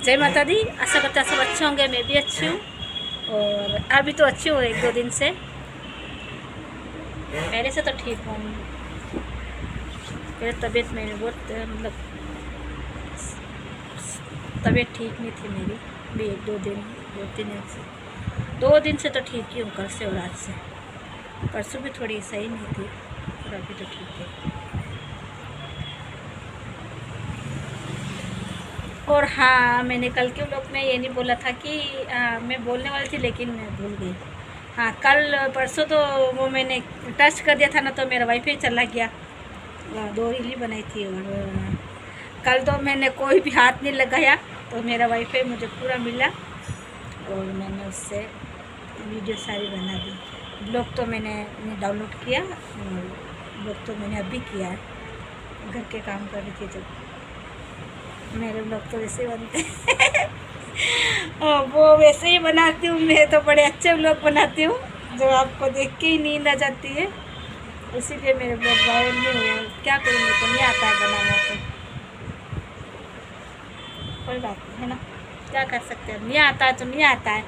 जय माता दी। आशा करता सब अच्छे होंगे, मैं भी अच्छी हूँ और अभी तो अच्छी हूँ 1-2 दिन से। पहले से तो ठीक हूँ, मेरी तबीयत मेरी बहुत मतलब तबीयत ठीक नहीं थी मेरी भी। 1-2 दिन 2-3 दिन से 2 दिन से तो ठीक ही हूँ, कल से और आज से। परसों भी थोड़ी सही नहीं थी और अभी तो ठीक है। और हाँ, मैंने कल के व्लॉग में ये नहीं बोला था कि मैं बोलने वाली थी लेकिन मैं भूल गई। हाँ, कल परसों तो वो मैंने टच कर दिया था ना, तो मेरा वाईफाई चला गया। 2 रील बनाई थी और कल तो मैंने कोई भी हाथ नहीं लगाया, तो मेरा वाईफाई मुझे पूरा मिला और मैंने उससे वीडियो सारी बना दी। ब्लॉग तो मैंने डाउनलोड किया और ब्लॉग तो मैंने अभी किया है, घर के काम कर रही थी। जब मेरे ब्लॉग तो वैसे ही बनते हैं वो वैसे ही बनाती हूँ मैं, तो बड़े अच्छे ब्लॉग बनाती हूँ जो आपको देख के ही नींद आ जाती है। इसीलिए मेरे ब्लॉग वायरल नहीं हुए। क्या करूँ, मेरे को नहीं आता है बनाना, तो कोई बात नहीं है ना, क्या कर सकते हैं। नहीं आता है तो नहीं आता है,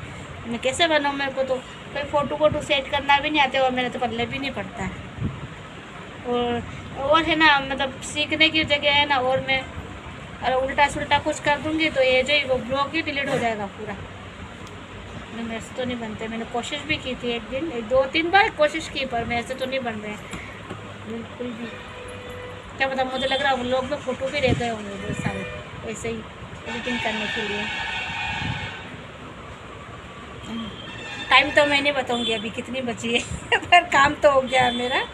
मैं कैसे बनाऊँ। मेरे को तो कोई फ़ोटो सेट करना भी नहीं आते और मेरे तो पल्ले भी नहीं पड़ता है। और है ना, मतलब सीखने की जगह है ना, और मैं अरे उल्टा सुल्टा कुछ कर दूँगी तो ये जो वो ब्लॉग ही डिलीट हो जाएगा पूरा। मेरे से तो नहीं बनते। मैंने कोशिश भी की थी 2-3 बार कोशिश की, पर मेरे से तो नहीं बन रहे बिल्कुल भी। क्या पता, मुझे लग रहा है लोग में फ़ोटो भी रह गए होंगे बहुत सारे ऐसे ही एडिटिंग करने के लिए। टाइम तो मैं नहीं बताऊँगी अभी कितनी बची है पर काम तो हो गया मेरा।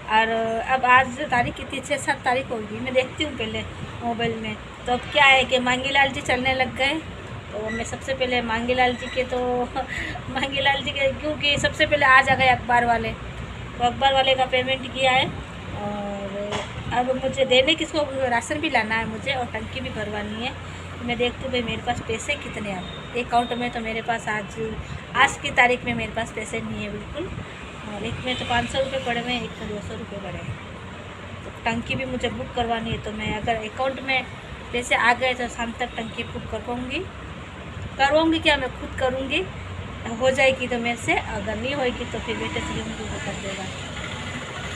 और अब आज तारीख कितनी, 6-7 तारीख होगी। मैं देखती हूँ पहले मोबाइल में, तो अब क्या है कि मांगीलाल जी चलने लग गए। तो मैं सबसे पहले मांगीलाल जी के तो मांगीलाल जी के, क्योंकि सबसे पहले आज आ गए अखबार वाले, तो अखबार वाले का पेमेंट किया है। और अब मुझे देने किसको, राशन भी लाना है मुझे और टंकी भी भरवानी है। मैं देखती हूँ भाई मेरे पास पैसे कितने हैं। अब अकाउंट में तो मेरे पास आज की तारीख में मेरे पास पैसे नहीं है बिल्कुल। और एक में तो 500 रुपये पड़े हुए हैं, एक में 200 रुपये पड़े हैं। तो टंकी भी मुझे बुक करवानी है, तो मैं अगर अकाउंट में पैसे आ गए तो शाम तक टंकी बुक करवाऊँगी क्या, मैं खुद करूँगी। हो जाएगी तो मेरे से, अगर नहीं होएगी तो फिर बेटे से उनको वो कर देगा।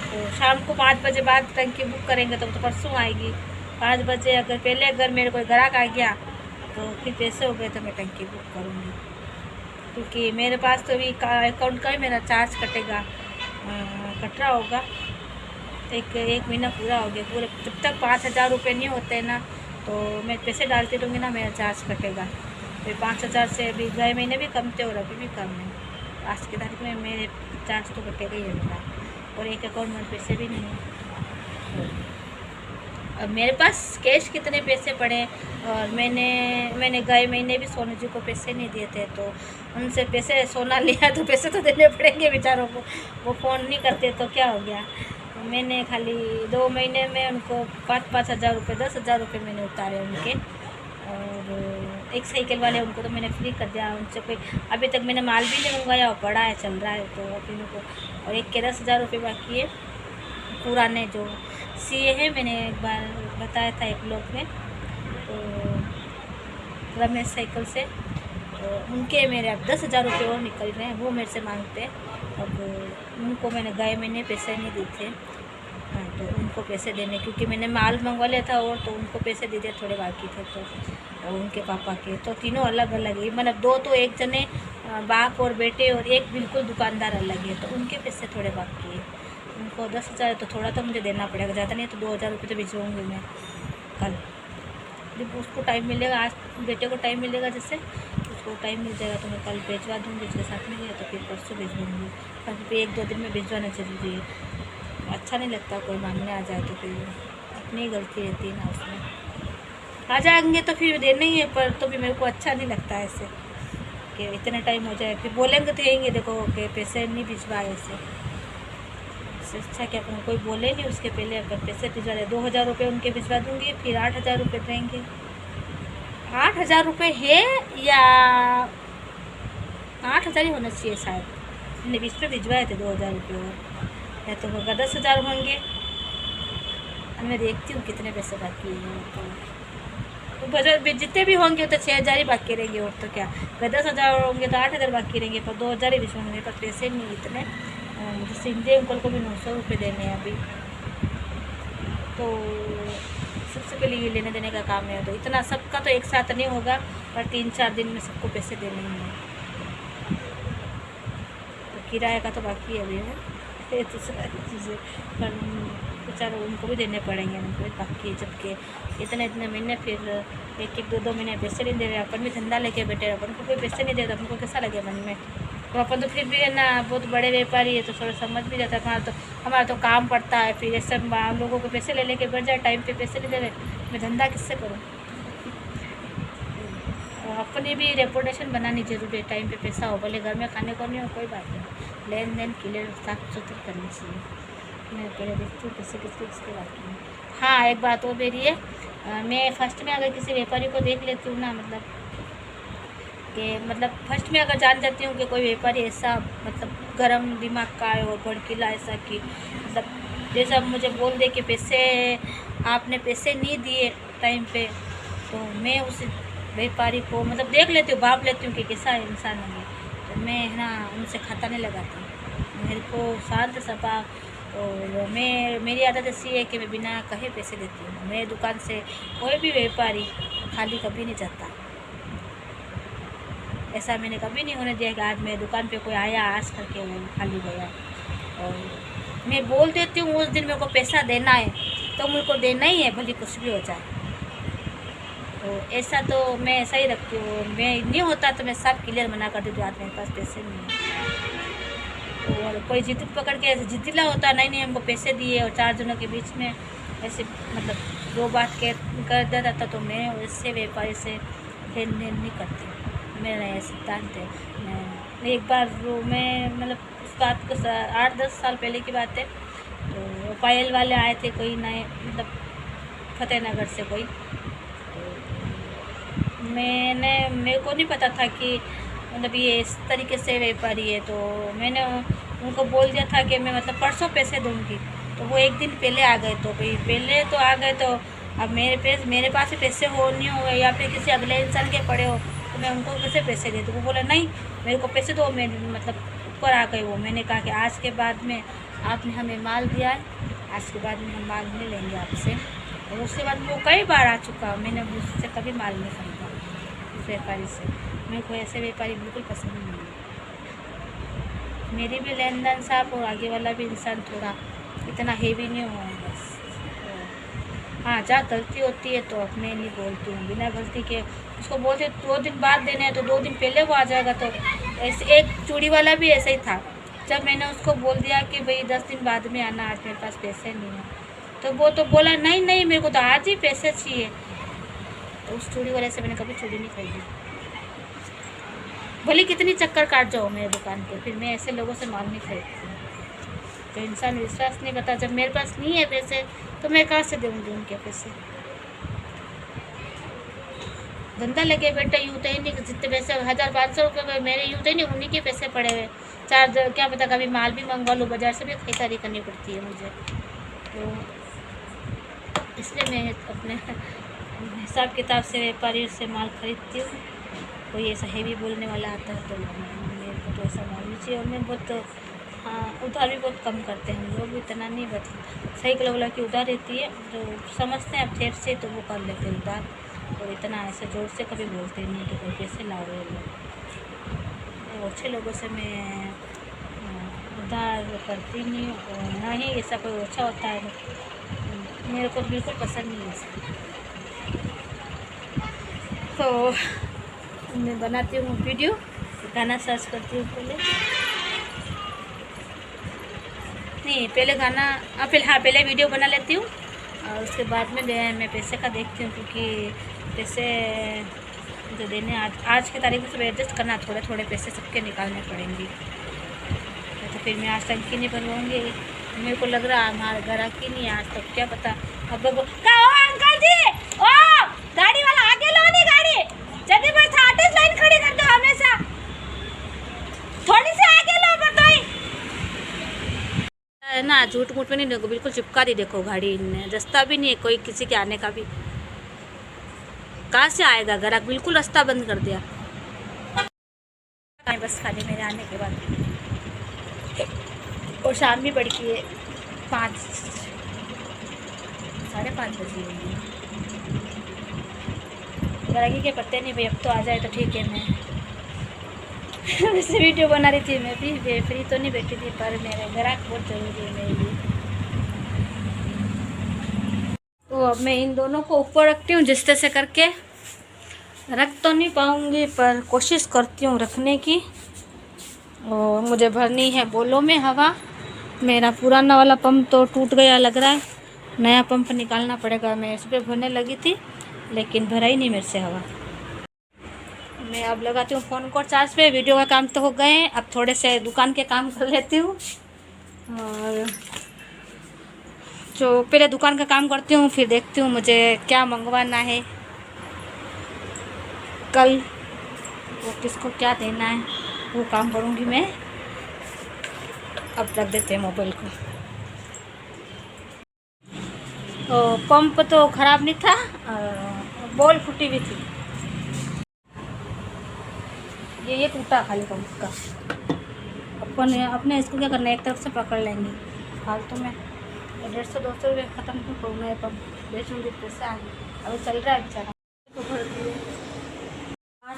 तो शाम को 5 बजे बाद टंकी बुक करेंगे तो परसों आएगी। 5 बजे अगर मेरे कोई ग्राहक आ गया तो फिर पैसे हो गए तो मैं टंकी बुक करूँगी। क्योंकि मेरे पास तो भी अकाउंट का ही मेरा चार्ज कटेगा, कट रहा होगा। एक महीना पूरा हो गया, पूरे जब तक 5,000 रुपये नहीं होते ना, तो मैं पैसे डालती रहूँगी ना, मेरा चार्ज कटेगा। फिर 5,000 से अभी गए महीने भी कम थे और अभी भी कम है। आज की तारीख में मेरे चार्ज तो कटेगा ही है मेरा, और एक अकाउंट में पैसे भी नहीं है। अब मेरे पास कैश कितने पैसे पड़े, और मैंने गए महीने भी सोनू जी को पैसे नहीं दिए थे, तो उनसे पैसे सोना लिया तो पैसे तो देने पड़ेंगे बेचारों को। वो फ़ोन नहीं करते तो क्या हो गया। मैंने खाली 2 महीने में उनको 5-5 हज़ार रुपये, 10,000 रुपये मैंने उतारे उनके। और एक साइकिल वाले उनको तो मैंने फ्री कर दिया। उनसे कोई अभी तक मैंने माल भी नहीं मंगवाया और पड़ा है, चल रहा है, तो अभी उनको। और एक के 10,000 रुपये बाकी है पुराने जो सीए हैं, मैंने एक बार बताया था एक ब्लॉग में, तो रमेश साइकिल से, तो उनके मेरे अब 10,000 रुपये और निकल रहे हैं, वो मेरे से मांगते हैं। अब उनको मैंने गए महीने पैसे नहीं दिए थे, हाँ, तो उनको पैसे देने, क्योंकि मैंने माल मंगवा लिया था और तो उनको पैसे दे दिए, थोड़े बाकी थे। तो और उनके पापा के तो तीनों अलग अलग है, मतलब 2 तो एक जने बाप और बेटे, और एक बिल्कुल दुकानदार अलग है, तो उनके पैसे थोड़े बाकी है। उनको 10,000 तो थोड़ा तो मुझे देना पड़ेगा, ज़्यादा नहीं तो 2,000 रुपये तो भिजवाऊँगी मैं कल। जब उसको टाइम मिलेगा, आज बेटे को टाइम मिलेगा, जैसे उसको टाइम मिल जाएगा तो मैं कल भिजवा दूँगी। उसके साथ में गया तो फिर परसों भिजवाऊँगी, क्योंकि 1-2 दिन में भिजवाना जरूरी है। अच्छा नहीं लगता कोई मांगने आ जाए, तो फिर अपनी ही गलती रहती है ना, उसमें आ जाएंगे तो फिर देना ही है, पर तो भी मेरे को अच्छा नहीं लगता ऐसे कि इतने टाइम हो जाए, फिर बोलेंगे तो यही देखो कि पैसे नहीं भिजवाए। इससे अच्छा कि अपन कोई बोले नहीं उसके पहले अपन पैसे भिजवा दे। 2,000 रुपये उनके भिजवा दूँगी, फिर 8,000 रुपये देंगे। 8,000 रुपये है या 8,000 ही होना चाहिए शायद, मैंने बीच में भिजवाए थे 2,000 रुपये, और या तो होगा 10,000 होंगे। अब मैं देखती हूँ कितने पैसे बाकी हैं। तो बजट भी जितने भी होंगे तो 6,000 ही बाकी रहेंगे, और तो क्या। अगर 10,000 होंगे तो 8,000 बाकी रहेंगे, पर 2,000 ही बीच में मेरे पास पैसे नहीं इतने। मुझे सिंधे अंकल को भी 900 रुपये देने हैं अभी, तो सबसे पहले ये लेने देने का काम है। तो इतना सबका तो एक साथ नहीं होगा, पर 3-4 दिन में सबको पैसे देने ही हैं। तो किराए का तो बाकी है अभी है, तो सारी चीज़ें पर बेचारे उनको भी देने पड़ेंगे, उनको भी बाकी है। जबकि इतने महीने फिर 1-2 महीने पैसे नहीं दे रहे, अपन भी धंधा लेके बैठे, अपन को कोई पैसे नहीं दे रहा, अपन को कैसा लगे मन में। तो अपन तो फिर भी है ना बहुत बड़े व्यापारी है, तो थोड़ा समझ भी जाता है। हमारा तो काम पड़ता है, फिर ये सब लोगों को पैसे ले लेके बैठ जाए, टाइम पे पैसे नहीं दे रहे, मैं धंधा किससे करूँ। अपनी भी रेपुटेशन बनानी जरूरी है, टाइम पे पैसा हो, भले घर में खाने को नहीं हो कोई बात नहीं, लेन देन क्लियर साफ सुथरी करनी चाहिए। मैं पहले देखती हूँ पैसे किसके बाकी में। हाँ, एक बात और मेरी है, मैं फर्स्ट में अगर किसी व्यापारी को देख लेती हूँ ना, मतलब फर्स्ट में अगर जान जाती हूँ कि कोई व्यापारी ऐसा मतलब गर्म दिमाग का है और भड़कीला ऐसा कि मतलब जैसा मुझे बोल दे कि आपने पैसे नहीं दिए टाइम पे, तो मैं उस व्यापारी को मतलब देख लेती हूँ, भाप लेती हूँ कि कैसा इंसान है। तो मैं है ना उनसे खाता नहीं लगाती, मेरे को शांत सपा। और मेरी आदत ऐसी है कि मैं बिना कहे पैसे देती हूँ। मेरी दुकान से कोई भी व्यापारी खाली कभी नहीं जाता, ऐसा मैंने कभी नहीं होने दिया कि आज मेरी दुकान पे कोई आया आस करके वो खाली गया। और मैं बोल देती हूँ उस दिन मेरे को पैसा देना है तो मेरे को देना ही है, भले कुछ भी हो जाए। तो ऐसा तो मैं ऐसा ही रखती हूँ। मैं नहीं होता तो मैं सब क्लियर मना कर देती हूँ, आज मेरे पास पैसे नहीं है। और कोई जिद पकड़ के ऐसे जिद्दीला होता, नहीं हमको पैसे दिए, और 4 जनों के बीच में ऐसे मतलब 2 बात कर देता था, तो मैं उससे व्यापारी से लेन देन नहीं करती। मेरा ये सिद्धांत है। मैं एक बार मैं मतलब उस बात को 8-10 साल पहले की बात है, तो पायल वाले आए थे कोई नए, मतलब फतेहनगर से कोई। तो मेरे को नहीं पता था कि मतलब ये इस तरीके से व्यापारी है, तो मैंने उनको बोल दिया था कि मैं मतलब परसों पैसे दूंगी। तो वो एक दिन पहले आ गए, तो भाई पहले तो आ गए, तो अब मेरे पास भी पैसे हो नहीं हो या फिर किसी अगले इंसान के पड़े हो, तो मैं उनको कैसे पैसे दे दूँ। वो बोला नहीं मेरे को पैसे दो, मैं मतलब ऊपर आ गई वो। मैंने कहा कि आज के बाद में आपने हमें माल दिया है, आज के बाद में हम माल नहीं लेंगे आपसे। और उसके बाद वो कई बार आ चुका, मैंने उससे कभी माल नहीं खरीदा उस व्यापारी से। मेरे को ऐसे व्यापारी बिल्कुल पसंद नहीं है। मेरी भी लेन देन साफ और आगे वाला भी इंसान थोड़ा इतना हेवी नहीं हो बस। हाँ, जहाँ गलती होती है तो अपने नहीं बोलती हूँ, बिना गलती के उसको बोलते 2 दिन बाद देने हैं तो 2 दिन पहले वो आ जाएगा। तो ऐसे एक चूड़ी वाला भी ऐसा ही था, जब मैंने उसको बोल दिया कि भाई 10 दिन बाद में आना, आज मेरे पास पैसे नहीं हैं, तो वो तो बोला नहीं मेरे को तो आज ही पैसे चाहिए। तो उस चूड़ी वाले से मैंने कभी चूड़ी नहीं खरीदी, भले कितनी चक्कर काट जाओ मेरे दुकान पे, फिर मैं ऐसे लोगों से माल नहीं खरीदती हूँ। तो इंसान विश्वास नहीं करता, जब मेरे पास नहीं है पैसे तो मैं कहाँ से दूँगी उनके पैसे। धंधा लगे बेटा यूँ तो ही नहीं, जितने पैसे 1000-500 रुपये मेरे यूँ तो ही नहीं, उन्हीं के पैसे पड़े हुए। क्या पता कभी माल भी मंगवा लूँ, बाज़ार से भी खरीदारी करनी पड़ती है मुझे। तो इसलिए मैं अपने हिसाब किताब से व्यापारी से माल खरीदती हूँ। कोई ऐसा हैवी बोलने वाला आता है तो मेरे को तो ऐसा माल नहीं चाहिए। और मैं बहुत हाँ, उधार भी बहुत कम करते हैं हम लोग, इतना नहीं बता। सही किलो की उधार रहती है, जो समझते हैं अब ठेठ से तो वो कर लेते हैं उधार, और इतना ऐसे जोर से कभी बोलते नहीं कि कोई पैसे लाओ ये लोग। अच्छे लोगों से मैं उधार करती नहीं, और ना ही ऐसा कोई अच्छा होता है, मेरे को बिल्कुल पसंद नहीं है ऐसा। तो मैं बनाती हूँ वीडियो, गाना सर्च करती हूँ पहले गाना पहले वीडियो बना लेती हूँ, और उसके बाद में मैं पैसे का देखती हूँ, क्योंकि पैसे जो देने आज के तारीख में सब एडजस्ट करना, थोड़े पैसे सबके निकालने पड़ेंगे। तो फिर मैं आज टंकी नहीं बनवाऊँगी, मेरे को लग रहा है हमारे घर की नहीं आज तक, क्या पता। अब अंकल जी ओ गाड़ी वाला आगे लो नहीं गाड़ी, जल्दी बस आटे लाइन खड़ी कर दो, हमेशा थोड़ी सी आगे लो बताइए ना। झूठ मूठ में नहीं देखो, बिल्कुल चिपका दी देखो गाड़ी ने, रास्ता भी नहीं है कोई किसी के आने का भी। कहाँ से आएगा ग्राहक, बिल्कुल रास्ता बंद कर दिया। बस खाली मेरे आने के बाद, और शाम भी पड़ गई है, 5-5:30 बजे होंगी। ग्राहकी के पत्ते नहीं भाई, अब तो आ जाए तो ठीक है। मैं वैसे वीडियो बना रही थी, मैं भी फ्री तो नहीं बैठी थी, पर मेरे ग्राहक बहुत ज़रूरी है मेरे लिए। तो अब मैं इन दोनों को ऊपर रखती हूँ, जिस तरह से करके। रख तो नहीं पाऊँगी पर कोशिश करती हूँ रखने की। और मुझे भरनी है बोलों में हवा। मेरा पुराना वाला पंप तो टूट गया लग रहा है, नया पंप निकालना पड़ेगा। मैं इस पर भरने लगी थी लेकिन भरा ही नहीं मेरे से हवा। मैं अब लगाती हूँ फ़ोन को चार्ज पे। वीडियो का काम तो हो गए हैं, अब थोड़े से दुकान के काम कर लेती हूँ। और जो पहले दुकान का काम करती हूँ, फिर देखती हूँ मुझे क्या मंगवाना है कल, वो किसको क्या देना है, वो काम करूँगी मैं। अब रख देते हैं मोबाइल को। तो पंप तो ख़राब नहीं था, बॉल फूटी हुई थी। ये टूटा खाली पंप का। अपने इसको क्या करना है, एक तरफ से पकड़ लेंगे फालतू में। 150-200 रुपये ख़त्म क्यों करूँ मैं, पंप बेचूँगी पैसे आगे। अभी चल रहा है बेचारा तो भर दिए।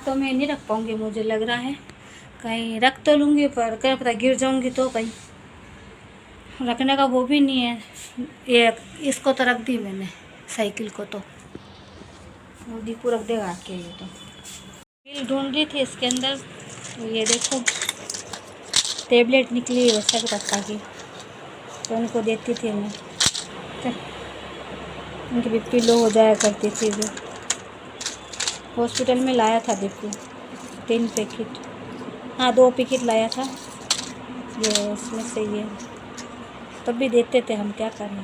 तो मैं नहीं रख पाऊँगी, मुझे लग रहा है। कहीं रख तो लूँगी पर क्या पता गिर जाऊँगी तो, कहीं रखने का वो भी नहीं है। ये इसको तो रख दी मैंने, साइकिल को तो वो दीपू रख देगा आके। ये तो बिल ढूंढ रही थी इसके अंदर, तो ये देखो टेबलेट निकली वैसा रखा की, तो उनको देती थी मैं। उनकी बीपी लो हो जाया करती थी। वो हॉस्पिटल में लाया था दीपू 3 पैकेट, हाँ 2 पैकेट लाया था। ये इसमें से ये तब भी देते थे हम, क्या करना।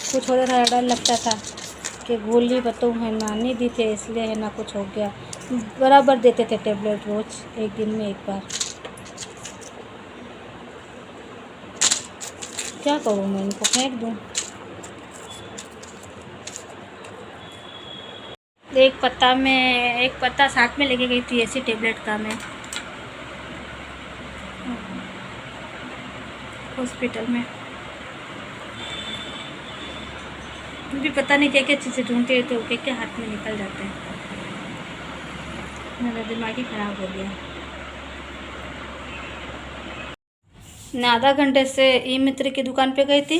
कुछ हो रहा था, डर लगता था कि गोली बताऊँ है ना, नहीं दी थे इसलिए है ना कुछ हो गया। बराबर देते थे टेबलेट रोज, एक दिन में एक बार। क्या करूँ मैं, इनको फेंक दूँ? एक पत्ता साथ में लेके गई थी ऐसी टेबलेट का मैं हॉस्पिटल में। भी पता नहीं क्या क्या चीज़ें ढूंढते हैं तो क्या क्या हाथ में निकल जाते हैं। मेरा दिमाग ही ख़राब हो गया। मैं आधा घंटे से ई मित्र की दुकान पे गई थी।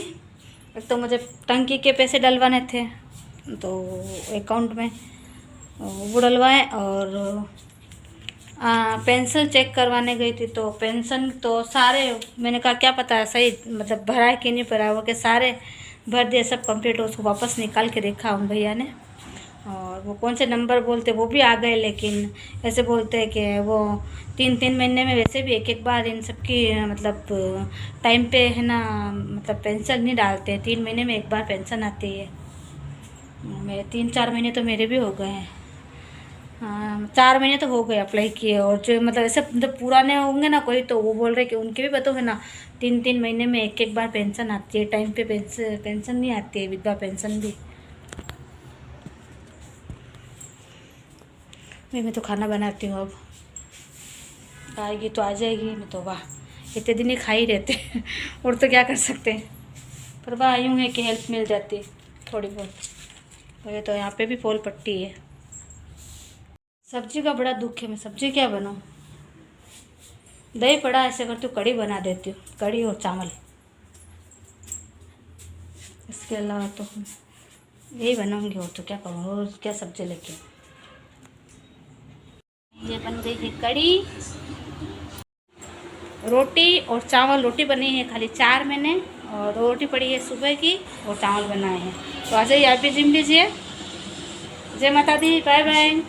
एक तो मुझे टंकी के पैसे डलवाने थे तो अकाउंट में वो डलवाए, और पेंशन चेक करवाने गई थी। तो पेंशन तो सारे, मैंने कहा क्या पता है सही मतलब भरा है कि नहीं भरा, वो के सारे भर दिए, सब कंप्लीट। उसको वापस निकाल के देखा उन भैया ने, और वो कौन से नंबर बोलते वो भी आ गए, लेकिन ऐसे बोलते हैं कि वो 3-3 महीने में वैसे भी एक बार इन सबकी मतलब टाइम पे है ना, मतलब पेंशन नहीं डालते। 3 महीने में एक बार पेंशन आती है। मेरे 3-4 महीने तो मेरे भी हो गए हैं। 4 महीने तो हो गए अप्लाई किए। और जो मतलब ऐसे मतलब पुराने होंगे ना कोई, तो वो बोल रहे कि उनके भी पता है ना 3-3 महीने में एक बार पेंशन आती है। टाइम पे पेंशन नहीं आती है, विधवा पेंशन भी। मैं तो खाना बनाती हूँ, अब आएगी तो आ जाएगी, मैं तो वाह इतने दिन ही खा ही रहते और तो क्या कर सकते हैं। पर वाह यूँ है कि हेल्प मिल जाती है थोड़ी बहुत। तो ये तो यहाँ पे भी पोल पट्टी है। सब्जी का बड़ा दुख है, मैं सब्जी क्या बनाऊँ। दही पड़ा ऐसे करती हूँ, कढ़ी बना देती हूँ, कढ़ी और चावल। इसके अलावा तो यही बनाऊँगी, और तो क्या करूँ, और क्या सब्जी लेके। ये बन गई है कढ़ी, रोटी और चावल। रोटी बनी है खाली 4 मैंने, और रोटी पड़ी है सुबह की, और चावल बनाए हैं। तो आ जाइए आप भी जिम लीजिए। जय माता दी, बाय बाय।